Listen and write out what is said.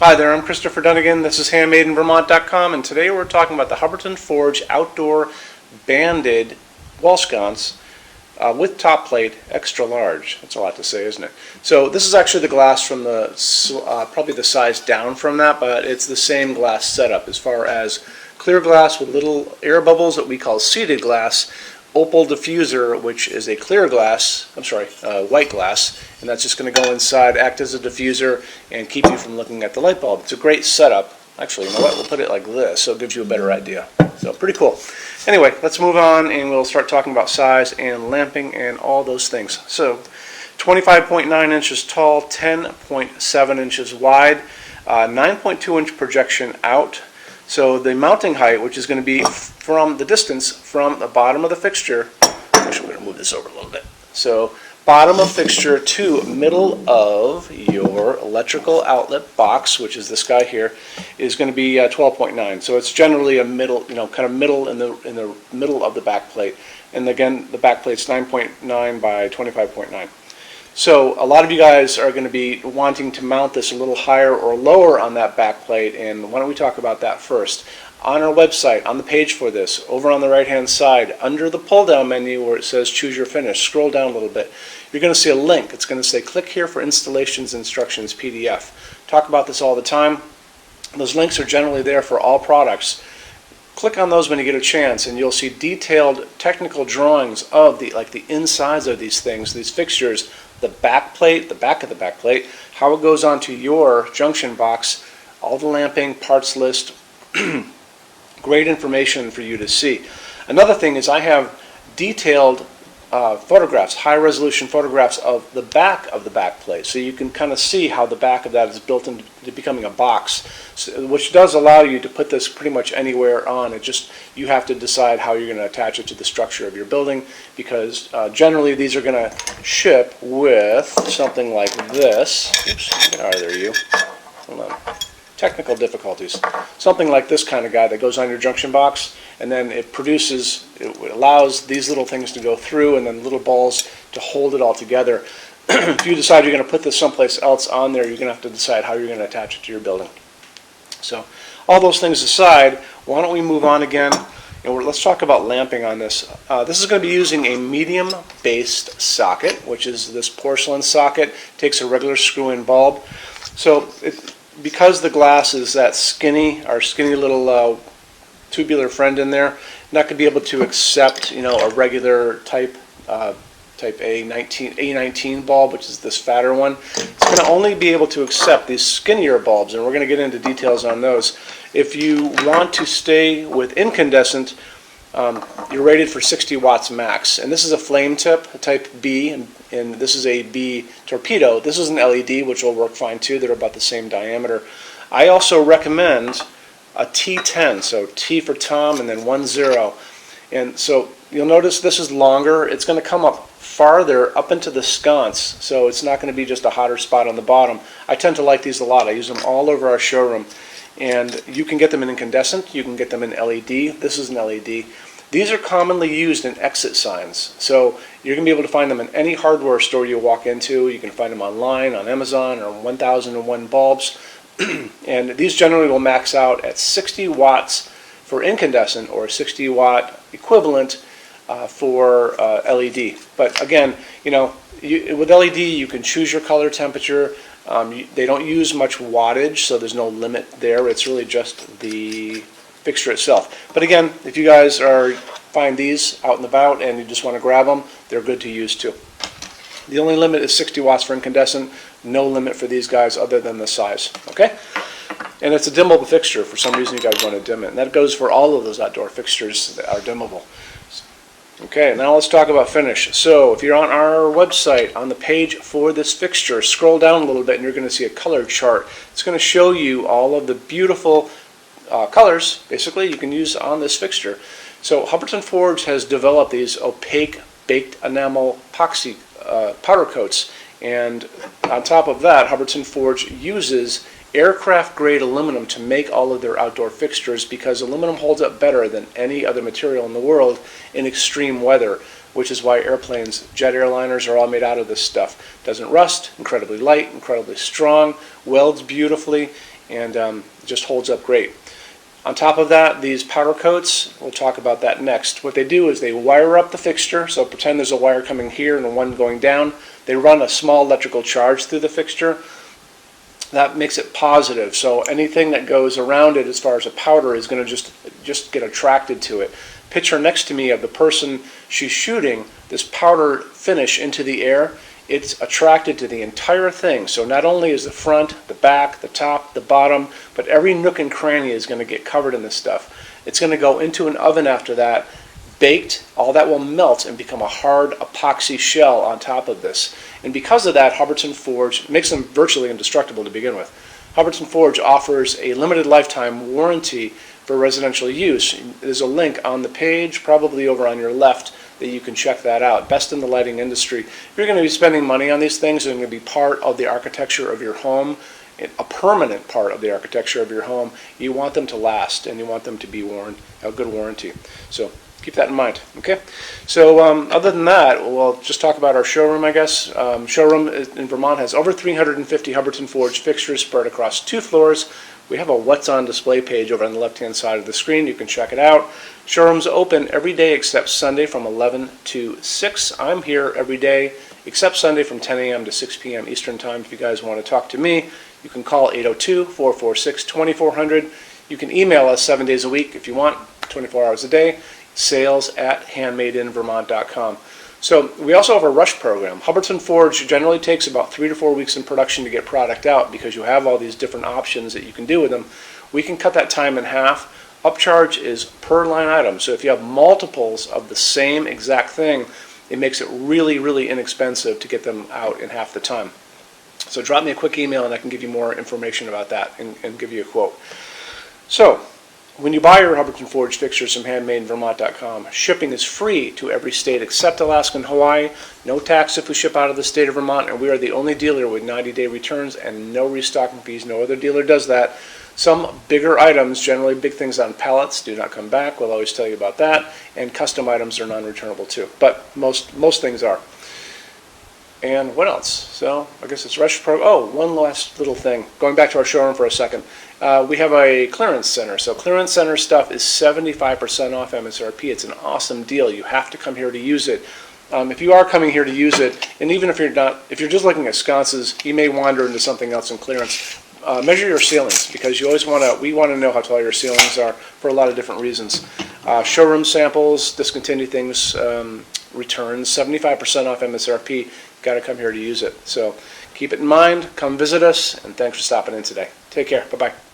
Hi there, I'm Christopher Dunnigan. This is HandmadeInVermont.com, and today we're talking about the Hubbardton Forge outdoor banded wall sconce with top plate, extra large. That's a lot to say, isn't it? So this is actually the glass from the probably the size down from that, but it's the same glass setup as far as clear glass with little air bubbles that we call seated glass, opal diffuser, which is a clear glass, white glass, and that's just going to go inside, act as a diffuser, and keep you from looking at the light bulb. It's a great setup. Actually, you know what? We'll put it like this, so it gives you a better idea. So pretty cool. Anyway, let's move on, and we'll start talking about size and lamping and all those things. So 25.9 inches tall, 10.7 inches wide, 9.2 inch projection out. So the mounting height, which is going to be from the distance from the bottom of the fixture, actually we're going to move this over a little bit. So bottom of fixture to middle of your electrical outlet box, which is this guy here, is going to be 12.9. So it's generally a middle, kind of middle in the middle of the back plate. And again, the back plate's 9.9 by 25.9. So a lot of you guys are going to be wanting to mount this a little higher or lower on that back plate, and why don't we talk about that first. On our website, on the page for this, over on the right hand side, under the pull down menu where it says choose your finish, scroll down a little bit. You're going to see a link. It's going to say click here for installations instructions PDF. Talk about this all the time. Those links are generally there for all products. Click on those when you get a chance, and you'll see detailed technical drawings of the insides of these things, these fixtures, the back plate, the back of the back plate, how it goes onto your junction box, all the lamping, parts list, great information for you to see. Another thing is I have detailed photographs, high resolution photographs of the back plate, so you can kind of see how the back of that is built into becoming a box, which does allow you to put this pretty much anywhere on. You have to decide how you're going to attach it to the structure of your building, because generally these are going to ship with something like this. Oops, get out of there, you. Hold on. Technical difficulties. Something like this kind of guy that goes on your junction box, and then it allows these little things to go through, and then little balls to hold it all together. If you decide you're going to put this someplace else on there, you're going to have to decide how you're going to attach it to your building. So all those things aside, why don't we move on again, and let's talk about lamping on this. This is going to be using a medium-based socket, which is this porcelain socket. Takes a regular screw-in bulb. So because the glass is that skinny, our skinny little tubular friend in there, not going to be able to accept, a regular type A19 bulb, which is this fatter one. It's going to only be able to accept these skinnier bulbs, and we're going to get into details on those. If you want to stay with incandescent, you're rated for 60 watts max, and this is a flame tip, a type B, and this is a B torpedo. This is an LED, which will work fine too. They're about the same diameter. I also recommend a T10, so T for Tom and then 10. And so you'll notice this is longer. It's going to come up farther up into the sconce, so it's not going to be just a hotter spot on the bottom. I tend to like these a lot. I use them all over our showroom. And you can get them in incandescent, you can get them in LED. This is an LED. These are commonly used in exit signs. So you're going to be able to find them in any hardware store you walk into. You can find them online, on Amazon, or 1001 bulbs. And these generally will max out at 60 watts for incandescent, or 60 watt equivalent for LED. But again, with LED you can choose your color temperature. They don't use much wattage, so there's no limit there. It's really just the fixture itself. But again, if you guys find these out and about and you just want to grab them, they're good to use too. The only limit is 60 watts for incandescent. No limit for these guys other than the size. Okay? And it's a dimmable fixture. For some reason you guys want to dim it. And that goes for all of those outdoor fixtures that are dimmable. Okay, now let's talk about finish. So if you're on our website, on the page for this fixture, scroll down a little bit and you're going to see a color chart. It's going to show you all of the beautiful colors, basically, you can use on this fixture. So Hubbardton Forge has developed these opaque baked enamel epoxy powder coats, and on top of that, Hubbardton Forge uses aircraft grade aluminum to make all of their outdoor fixtures, because aluminum holds up better than any other material in the world in extreme weather, which is why airplanes, jet airliners, are all made out of this stuff. Doesn't rust, incredibly light, incredibly strong, welds beautifully, and it just holds up great. On top of that, these powder coats, we'll talk about that next. What they do is they wire up the fixture, so pretend there's a wire coming here and one going down. They run a small electrical charge through the fixture. That makes it positive, so anything that goes around it as far as a powder is going to just get attracted to it. Picture next to me of the person, she's shooting this powder finish into the air. It's attracted to the entire thing. So not only is the front, the back, the top, the bottom, but every nook and cranny is going to get covered in this stuff. It's going to go into an oven after that, baked. All that will melt and become a hard epoxy shell on top of this. And because of that, Hubbardton Forge makes them virtually indestructible to begin with. Hubbardton Forge offers a limited lifetime warranty for residential use. There's a link on the page, probably over on your left, that you can check that out. Best in the lighting industry. If you're going to be spending money on these things, they're going to be part of the architecture of your home, a permanent part of the architecture of your home. You want them to last, and you want them to be a good warranty. So keep that in mind. Okay. So other than that, we'll just talk about our showroom, I guess. Showroom in Vermont has over 350 Hubbardton Forge fixtures spread across 2 floors. We have a What's On Display page over on the left-hand side of the screen. You can check it out. Showroom's open every day except Sunday from 11 to 6. I'm here every day except Sunday from 10 a.m. to 6 p.m. Eastern Time. If you guys want to talk to me, you can call 802-446-2400. You can email us 7 days a week if you want, 24 hours a day, sales@HandmadeInVermont.com. So we also have a rush program. Hubbardton Forge generally takes about 3 to 4 weeks in production to get product out because you have all these different options that you can do with them. We can cut that time in half. Upcharge is per line item. So if you have multiples of the same exact thing, it makes it really, really inexpensive to get them out in half the time. So drop me a quick email and I can give you more information about that and give you a quote. So when you buy your Hubbardton Forge fixtures from HandmadeInVermont.com, shipping is free to every state except Alaska and Hawaii. No tax if we ship out of the state of Vermont, and we are the only dealer with 90-day returns and no restocking fees. No other dealer does that. Some bigger items, generally big things on pallets, do not come back. We'll always tell you about that. And custom items are non-returnable too. But most things are. And what else? So I guess it's Rush Pro. Oh, one last little thing. Going back to our showroom for a second. We have a clearance center. So clearance center stuff is 75% off MSRP. It's an awesome deal. You have to come here to use it. If you are coming here to use it, and even if you're not, if you're just looking at sconces, you may wander into something else in clearance. Measure your ceilings because you always we want to know how tall your ceilings are for a lot of different reasons. Showroom samples, discontinued things, returns, 75% off MSRP. Got to come here to use it. So keep it in mind. Come visit us, and thanks for stopping in today. Take care. Bye-bye.